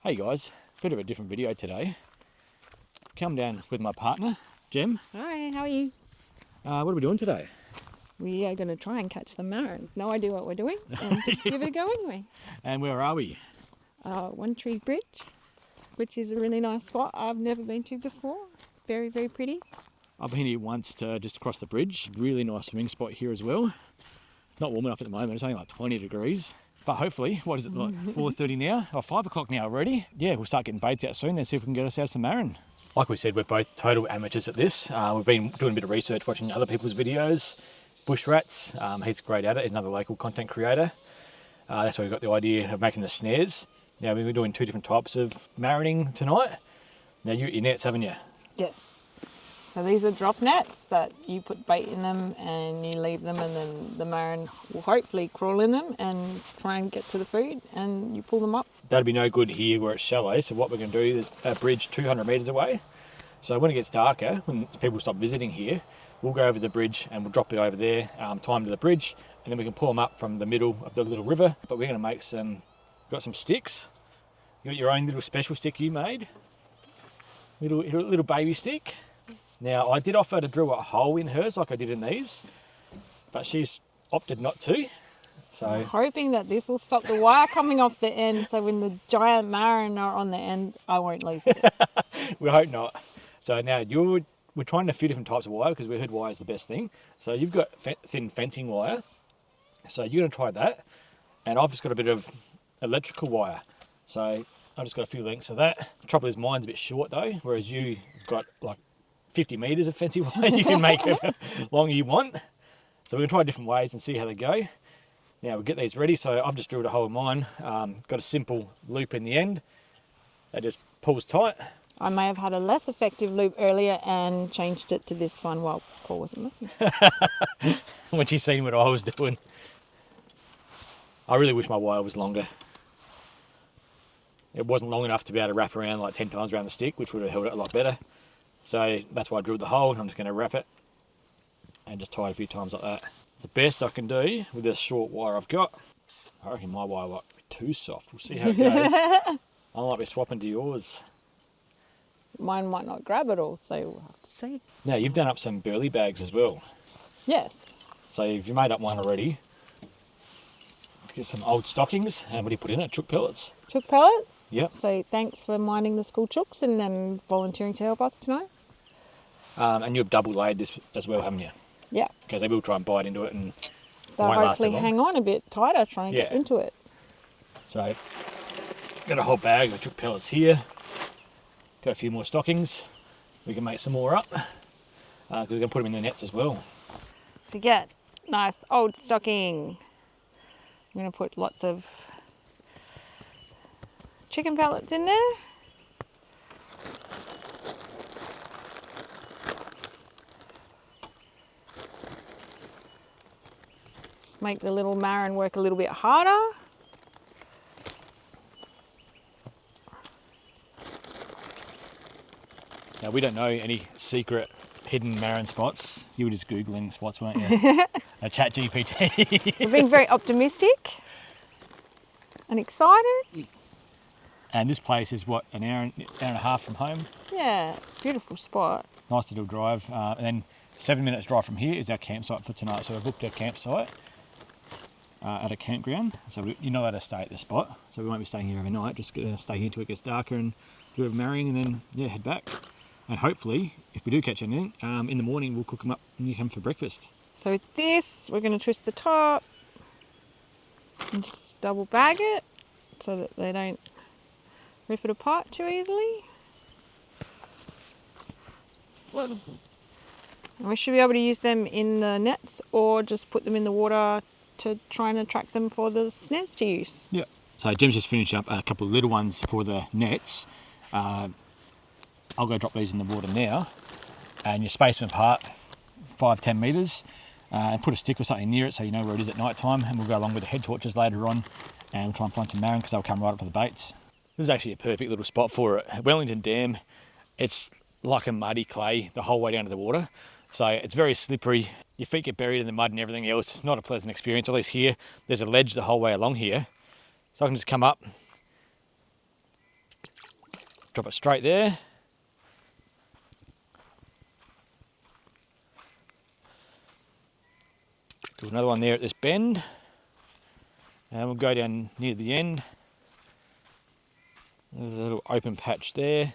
Hey guys, bit of a different video today. Come down with my partner, Jem. Hi, how are you? What are we doing today? We are going to try and catch the marron. No idea what we're doing, and just give it a go anyway. And where are we? One Tree Bridge, which is a really nice spot I've never been to before. Very, very pretty. I've been here once to just across the bridge. Really nice swimming spot here as well. Not warm enough at the moment, it's only like 20 degrees. But hopefully, what is it, like 4:30 now? Or 5 o'clock now already? Yeah, we'll start getting baits out soon and see if we can get ourselves some marron. Like we said, we're both total amateurs at this. We've been doing a bit of research, watching other people's videos. Bush Rats, he's great at it. He's another local content creator. That's where we got the idea of making the snares. Now, we're doing 2 different types of marroning tonight. Now, you got your nets, haven't you? Yes. So these are drop nets that you put bait in them and you leave them, and then the marron will hopefully crawl in them and try and get to the food, and you pull them up. That'd be no good here where it's shallow. So what we're going to do is a bridge 200 metres away. So when it gets darker, when people stop visiting here, we'll go over the bridge and we'll drop it over there, time to the bridge, and then we can pull them up from the middle of the little river. But we're going to make some, got some sticks. You got your own little special stick you made. Little baby stick. Now, I did offer to drill a hole in hers like I did in these, but she's opted not to. So I'm hoping that this will stop the wire coming off the end, so when the giant marron are on the end, I won't lose it. We hope not. So now we're trying a few different types of wire because we heard wire is the best thing. So you've got thin fencing wire. So you're going to try that. And I've just got a bit of electrical wire. So I've just got a few lengths of that. The trouble is mine's a bit short though, whereas you've got like 50 metres of fencing wire. You can make it long you want. So we're going to try different ways and see how they go. Now we'll get these ready. So I've just drilled a hole in mine. Got a simple loop in the end. That just pulls tight. I may have had a less effective loop earlier and changed it to this one while Paul wasn't looking. When she's seen what I was doing. I really wish my wire was longer. It wasn't long enough to be able to wrap around like 10 times around the stick, which would have held it a lot better. So that's why I drilled the hole, and I'm just going to wrap it and just tie it a few times like that. It's the best I can do with this short wire I've got. I reckon my wire might be too soft. We'll see how it goes. I might be swapping to yours. Mine might not grab it all, so we'll have to see. Now, you've done up some burley bags as well. Yes. So if you made up one already, get some old stockings. And what do you put in it? Chook pellets? Chook pellets? Yep. So thanks for minding the school chooks and then volunteering to help us tonight. And you've double laid this as well, haven't you? Yeah. Because they will try and bite into it and They'll won't last hopefully that long. hang on a bit tighter trying to get into it. So, got a whole bag of chook pellets here. Got a few more stockings. We can make some more up. Because we're going to put them in the nets as well. So get nice old stocking. I'm going to put lots of chicken pellets in there. Just make the little marron work a little bit harder. Now, we don't know any secret hidden marron spots. You were just Googling spots, weren't you? A chat GPT. We're being very optimistic and excited. And this place is what, an hour and a half from home? Yeah, beautiful spot. Nice little drive. And then 7 minutes drive from here is our campsite for tonight. So we've booked a campsite at a campground. So you're not allowed to stay at this spot. So we won't be staying here overnight. Just gonna stay here till it gets darker and do a marrying and then, yeah, head back. And hopefully, if we do catch anything, in the morning we'll cook them up and you come for breakfast. So with this, we're going to twist the top and just double bag it so that they don't rip it apart too easily. And we should be able to use them in the nets or just put them in the water to try and attract them for the snares to use. Yeah. So Jem's just finished up a couple of little ones for the nets. I'll go drop these in the water now, and you space them apart 5-10 metres and put a stick or something near it so you know where it is at night time, and we'll go along with the head torches later on and we'll try and find some marron because they'll come right up to the baits. This is actually a perfect little spot for it. Wellington Dam, it's like a muddy clay the whole way down to the water, so it's very slippery. Your feet get buried in the mud and everything else. It's not a pleasant experience, at least here. There's a ledge the whole way along here, so I can just come up Drop it straight there. Do another one there at this bend. And we'll go down near the end. There's a little open patch there.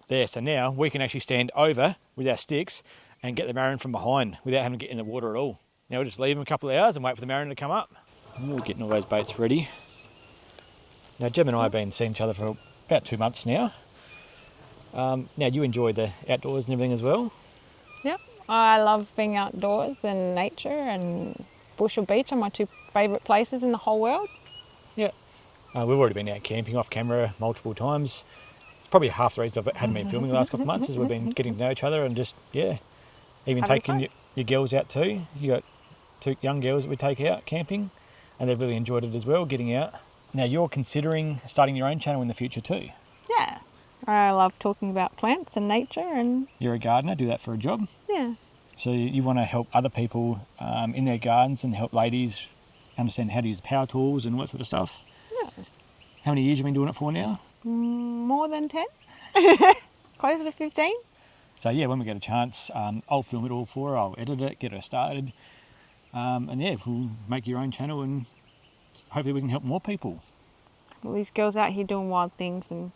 There, so now we can actually stand over with our sticks and get the marron from behind without having to get in the water at all. Now we'll just leave them a couple of hours and wait for the marron to come up. And we're getting all those baits ready. Now Jem and I have been seeing each other for about 2 months now. Now you enjoy the outdoors and everything as well? Yep, I love being outdoors and nature, and bush or beach are my 2 favourite places in the whole world. Yeah. We've already been out camping off camera multiple times. It's probably half the reason I hadn't been filming the last couple of months is we've been getting to know each other and just, yeah, even taking your girls out too. You got 2 young girls that we take out camping and they've really enjoyed it as well, getting out. Now you're considering starting your own channel in the future too? Yeah, I love talking about plants and nature, and... You're a gardener, do that for a job? Yeah. So you want to help other people in their gardens and help ladies understand how to use power tools and all that sort of stuff? Yeah. How many years have you been doing it for now? More than 10. Closer to 15. So yeah, when we get a chance, I'll film it all for her, I'll edit it, get her started. And yeah, we'll make your own channel and hopefully we can help more people. All these girls out here doing wild things and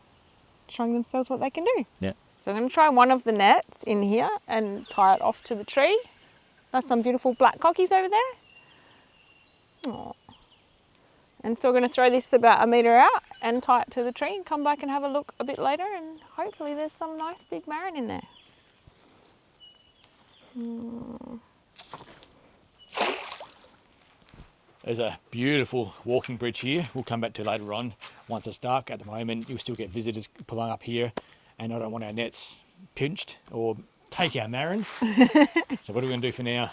showing themselves what they can do. Yeah. So I'm going to try one of the nets in here and tie it off to the tree. That's some beautiful black cockies over there. Aww. And so we're going to throw this about 1 metre out and tie it to the tree and come back and have a look a bit later, and hopefully there's some nice big marron in there. There's a beautiful walking bridge here. We'll come back to later on once it's dark. At the moment, you'll still get visitors pulling up here, and I don't want our nets pinched or take our marron. So what are we going to do for now?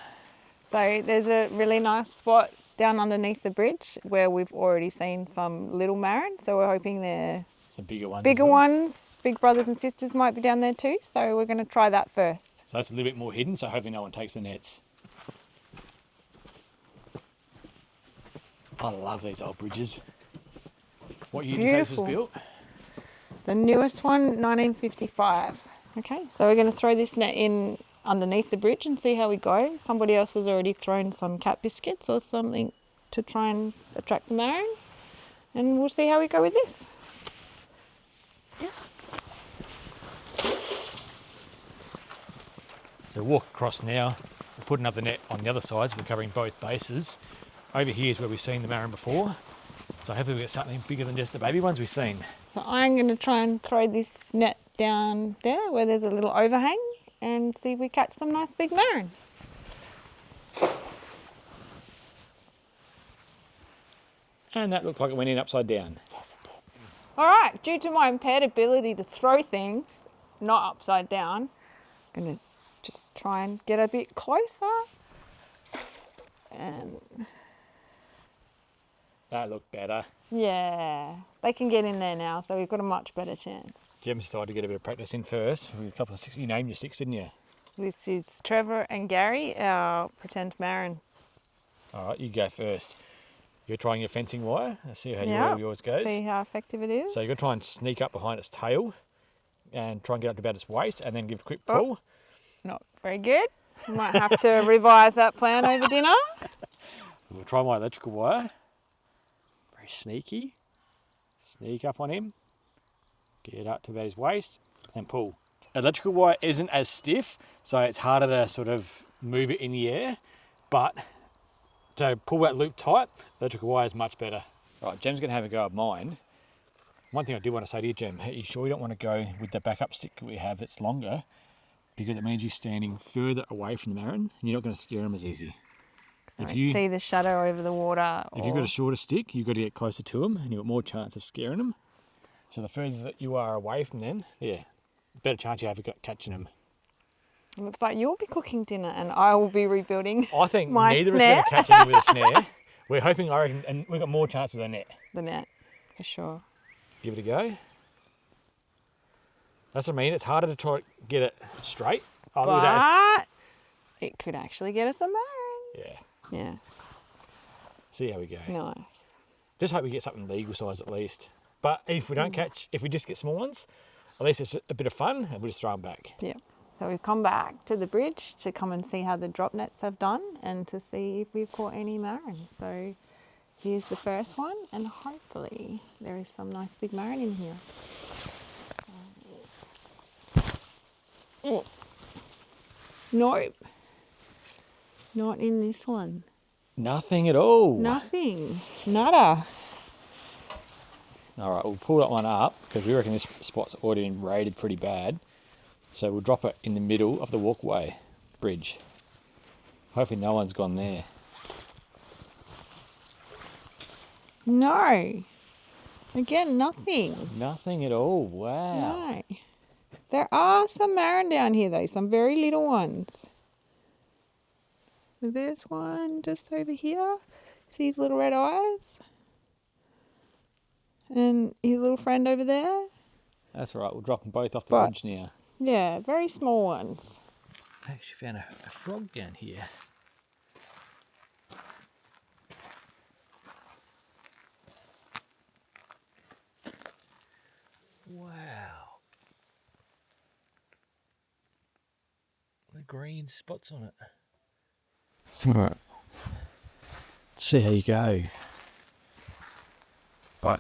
So there's a really nice spot down underneath the bridge where we've already seen some little marron. So we're hoping they're some bigger ones. Bigger ones, big brothers and sisters might be down there too. So we're going to try that first. So it's a little bit more hidden, so hopefully no one takes the nets. I love these old bridges. What year did you say this was built? The newest one, 1955. Okay, so we're going to throw this net in underneath the bridge and see how we go. Somebody else has already thrown some cat biscuits or something to try and attract the marron, and we'll see how we go with this. Yeah. So walk across now. We're putting up the net on the other side, so we're covering both bases. Over here is where we've seen the marron before. So hopefully we get something bigger than just the baby ones we've seen. So I'm going to try and throw this net down there where there's a little overhang and see if we catch some nice big marron. And that looked like it went in upside down. Yes, it did. All right, due to my impaired ability to throw things not upside down, I'm going to just try and get a bit closer. And That looked better. yeah, they can get in there now, so we've got a much better chance. Jim decided to get a bit of practice in first. With a couple of six, you named your six, didn't you? This is Trevor and Gary, our pretend marron. All right, you go first. You're trying your fencing wire. Let's see how yours goes. See how effective it is. So you're going to try and sneak up behind its tail and try and get up to about its waist and then give a quick pull. Not very good. Might have to revise that plan over dinner. We'll try my electrical wire. Very sneaky. Sneak up on him. Get up to about his waist and pull. Electrical wire isn't as stiff, so it's harder to sort of move it in the air, but to pull that loop tight, electrical wire is much better. Right, Jem's going to have a go at mine. One thing I do want to say to you, Jem, are you sure you don't want to go with the backup stick that we have that's longer? Because it means you're standing further away from the marron and you're not going to scare them as easy. If you see the shadow over the water. If you've got a shorter stick, you've got to get closer to them and you've got more chance of scaring them. So the further that you are away from them, yeah, better chance you have of catching them. It looks like you'll be cooking dinner and I will be rebuilding I think my neither snare. of us are going to catch anything with a snare. We're hoping, I reckon, and we've got more chances than net. The net, for sure. Give it a go. That's what I mean. It's harder to try to get it straight. Oh, look at that. But it could actually get us a marron. Yeah. Yeah, See how we go. nice. Just hope we get something legal size at least. But if we don't catch, if we just get small ones, at least it's a bit of fun and we'll just throw them back. Yeah. So we've come back to the bridge to come and see how the drop nets have done and to see if we've caught any marron. So here's the first one, and hopefully there is some nice big marron in here. Oh. Nope. Not in this one. Nothing at all. Nothing. Nada. All right, we'll pull that one up because we reckon this spot's already been raided pretty bad. So we'll drop it in the middle of the walkway bridge. Hopefully no one's gone there. No. Again, nothing. Nothing at all. Wow. No. There are some marron down here though, some very little ones. There's one just over here. See his little red eyes? And his little friend over there? That's right, we'll drop them both off the bridge now. Yeah, very small ones. I actually found a frog down here. Wow. The green spots on it. Alright. See how you go. Right.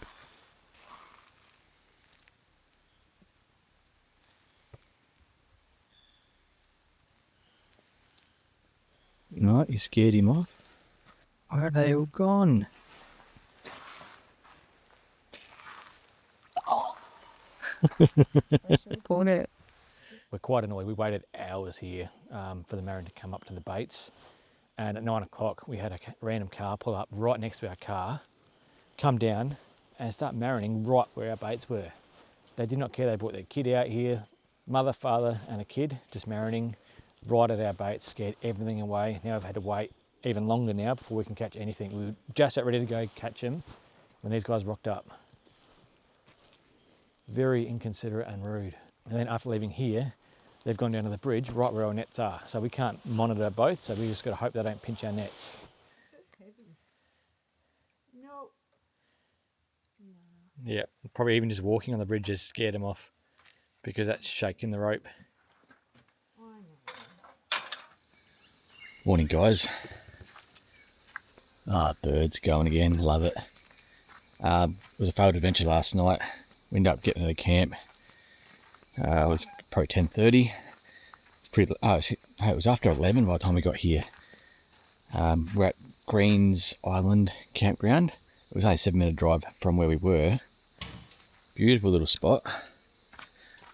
No, you scared him off. Where are they all gone? We're quite annoyed. We waited hours here for the marron to come up to the baits. And at 9 o'clock, we had a random car pull up right next to our car, come down and start marroning right where our baits were. They did not care. They brought their kid out here, mother, father and a kid, just marroning right at our baits, scared everything away. Now I've had to wait even longer now before we can catch anything. We were just about ready to go catch them when these guys rocked up. Very inconsiderate and rude. And then after leaving here, they've gone down to the bridge right where our nets are. So we can't monitor both, so we just got to hope they don't pinch our nets. No. Yeah, probably even just walking on the bridge has scared them off because that's shaking the rope. Morning guys. Birds going again, love it. It was a failed adventure last night. We ended up getting to the camp. It was probably 10:30. It was after 11 by the time we got here. We're at Greens Island campground. It was only a 7-minute drive from where we were. Beautiful little spot.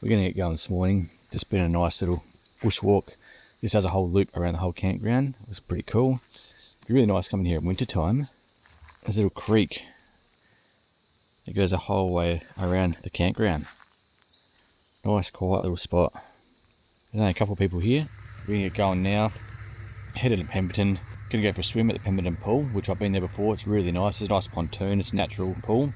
We're going to get going this morning. Just been a nice little bushwalk. This has a whole loop around the whole campground. It was pretty cool. It'd be really nice coming here at winter time. There's a little creek. It goes a whole way around the campground. Nice quiet little spot. There's only a couple of people here. We're going to get going now. Headed to Pemberton. Going to go for a swim at the Pemberton pool, which I've been there before. It's really nice. It's a nice pontoon. It's a natural pool.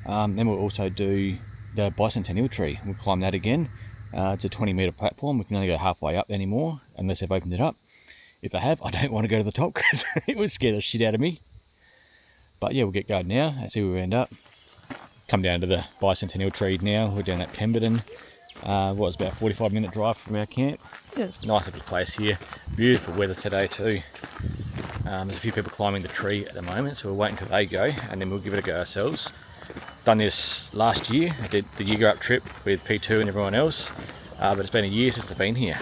Then we'll also do the bicentennial tree. We'll climb that again. It's a 20-metre platform. We can only go halfway up anymore unless they've opened it up. If they have, I don't want to go to the top because it would scare the shit out of me. But yeah, we'll get going now and see where we end up. Come down to the bicentennial tree now. We're down at Pemberton. What was about a 45-minute drive from our camp. Yes. Nice little place here. Beautiful weather today too. There's a few people climbing the tree at the moment, so we'll wait until they go and then we'll give it a go ourselves. Done this last year. I did the Year Up trip with P2 and everyone else, but it's been a year since I've been here.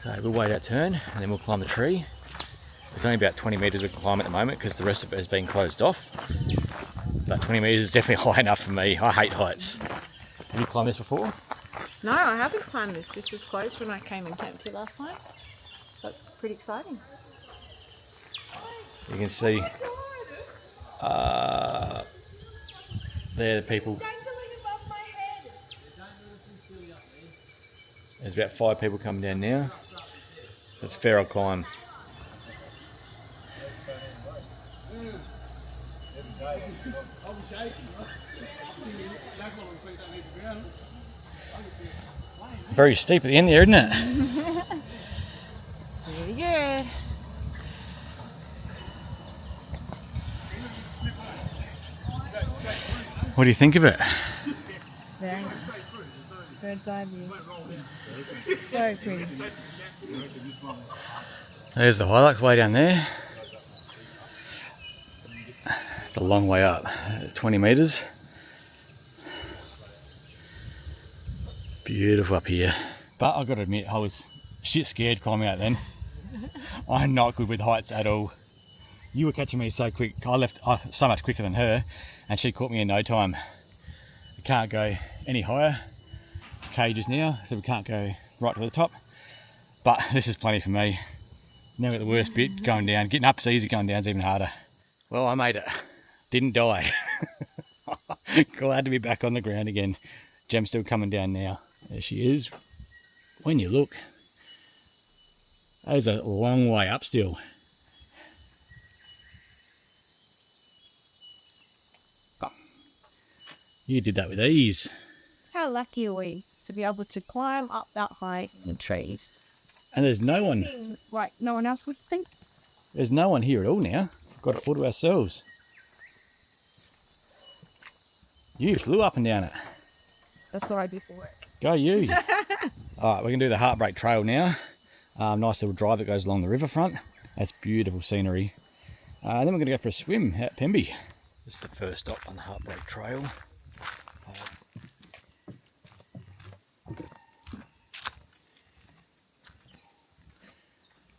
So we'll wait our turn and then we'll climb the tree. There's only about 20 metres we can climb at the moment because the rest of it has been closed off. But 20 metres is definitely high enough for me. I hate heights. Have you climbed this before? No, I haven't climbed this. This was closed when I came and camped here last night. That's pretty exciting. You can see there the people. There's about 5 people coming down now. It's a fair old climb. Very steep at the end there, isn't it? Very good. What do you think of it? Very nice. Bird's eye view. So pretty. There's the Hilux way down there. It's a long way up, 20 metres. Beautiful up here. But I've got to admit, I was shit scared climbing out then. I'm not good with heights at all. You were catching me so quick. I left so much quicker than her, and she caught me in no time. We can't go any higher. It's cages now, so we can't go right to the top. But this is plenty for me. Now at the worst bit, going down. Getting up's easy, going down's even harder. Well, I made it. Didn't die. Glad to be back on the ground again. Gem's still coming down now. There she is. When you look, that is a long way up still. You did that with ease. How lucky are we to be able to climb up that high in the trees? And there's no one. Like no one else would think. There's no one here at all now. We've got it all to ourselves. You flew up and down it. That's what I do for work. Go you. Alright, we can do the Heartbreak Trail now. Nice little drive that goes along the riverfront. That's beautiful scenery. Then we're going to go for a swim at Pemby. This is the first stop on the Heartbreak Trail.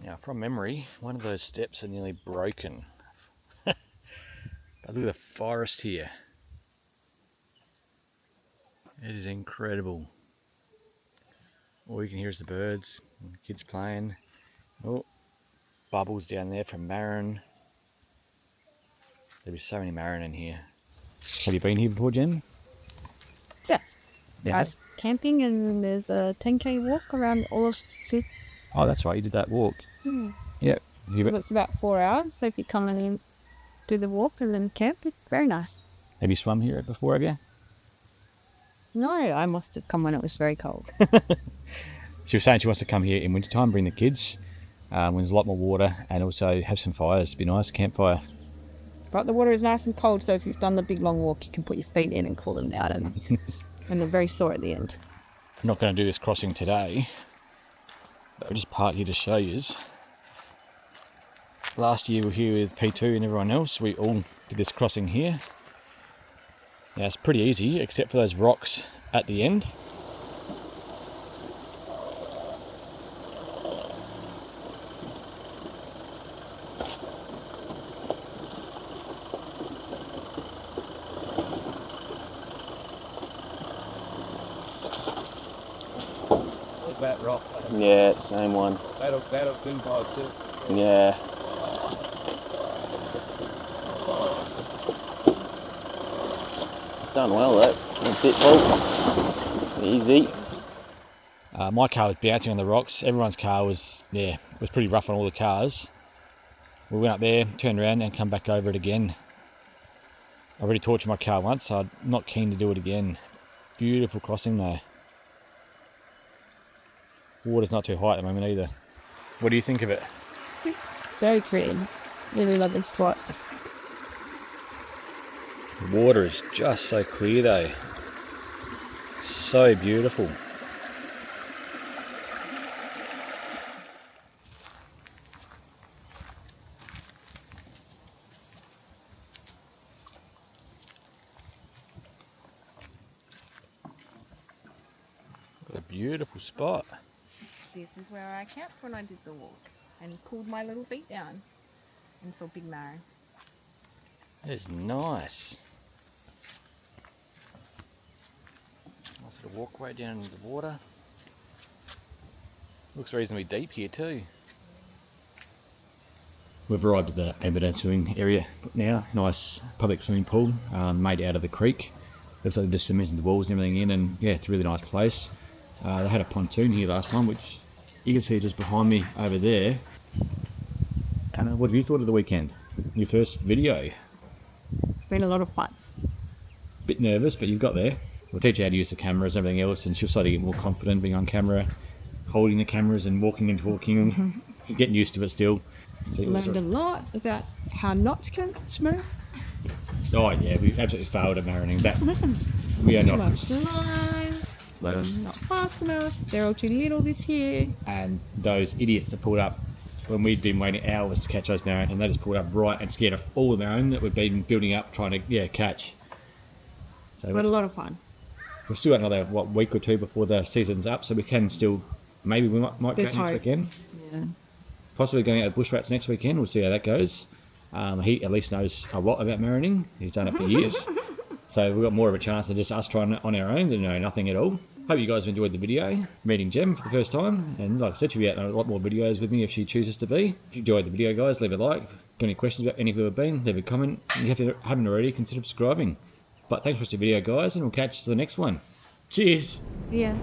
Now, from memory, one of those steps are nearly broken. But look at the forest here. It is incredible. All you can hear is the birds, and the kids playing. Oh, bubbles down there from marron. There'll be so many marron in here. Have you been here before, Jen? Yes. Yeah. I was camping and there's a 10k walk around all of Sydney. Oh, that's right, you did that walk. Yep. It's about 4 hours, so if you're coming in, do the walk and then camp, it's very nice. Have you swum here before, have you? No, I must have come when it was very cold. She was saying she wants to come here in wintertime, bring the kids, when there's a lot more water, and also have some fires. It'd be nice, campfire. But the water is nice and cold, so if you've done the big long walk, you can put your feet in and cool them down, and they're very sore at the end. I'm not going to do this crossing today, but I'll just part here to show you. Last year we were here with P2 and everyone else. We all did this crossing here. Now it's pretty easy, except for those rocks at the end. Look at that rock. Yeah, same one. That'll cling by itself. Yeah. Done well though. That's it, Paul. Easy. My car was bouncing on the rocks. Everyone's car was pretty rough on all the cars. We went up there, turned around and come back over it again. I already tortured my car once, so I'm not keen to do it again. Beautiful crossing though. Water's not too high at the moment either. What do you think of it? Very pretty. Really lovely spot. The water is just so clear though. So beautiful. What a beautiful spot. This is where I camped when I did the walk and cooled my little feet down and saw big marron. That is nice. Nice little walkway down into the water. Looks reasonably deep here too. We've arrived at the Aberdeen swimming area now. Nice public swimming pool made out of the creek. Looks like they just cemented the walls and everything in, and yeah, it's a really nice place. They had a pontoon here last time, which you can see just behind me over there. Anna, what have you thought of the weekend? Your first video? It's been a lot of fun. Bit nervous, but you've got there. We'll teach you how to use the cameras and everything else, and she'll start to get more confident being on camera, holding the cameras and walking and talking, getting used to it still. Learned a lot about how not to swim. Oh yeah, we've absolutely failed at marinating that. We are Too not. much lime. Let 'em- Not fast enough. They're all too little this year. And those idiots that pulled up when we'd been waiting hours to catch those marron, and they just pulled up right and scared off all the marron that we've been building up trying to catch. So But a lot of fun. we've still got another week or two before the season's up, so we can still maybe we might go There's next hope. weekend. Yeah. Possibly going out with bush rats next weekend. We'll see how that goes. He at least knows a lot about marinating. He's done it for years. So we've got more of a chance than just us trying it on our own than know nothing at all. Hope you guys have enjoyed the video, meeting Jem for the first time. And like I said, she'll be out in a lot more videos with me if she chooses to be. If you enjoyed the video, guys, leave a like. Got any questions about any of we've been, leave a comment. If you haven't already, consider subscribing. But thanks for watching the video, guys, and we'll catch you to the next one. Cheers! Yeah.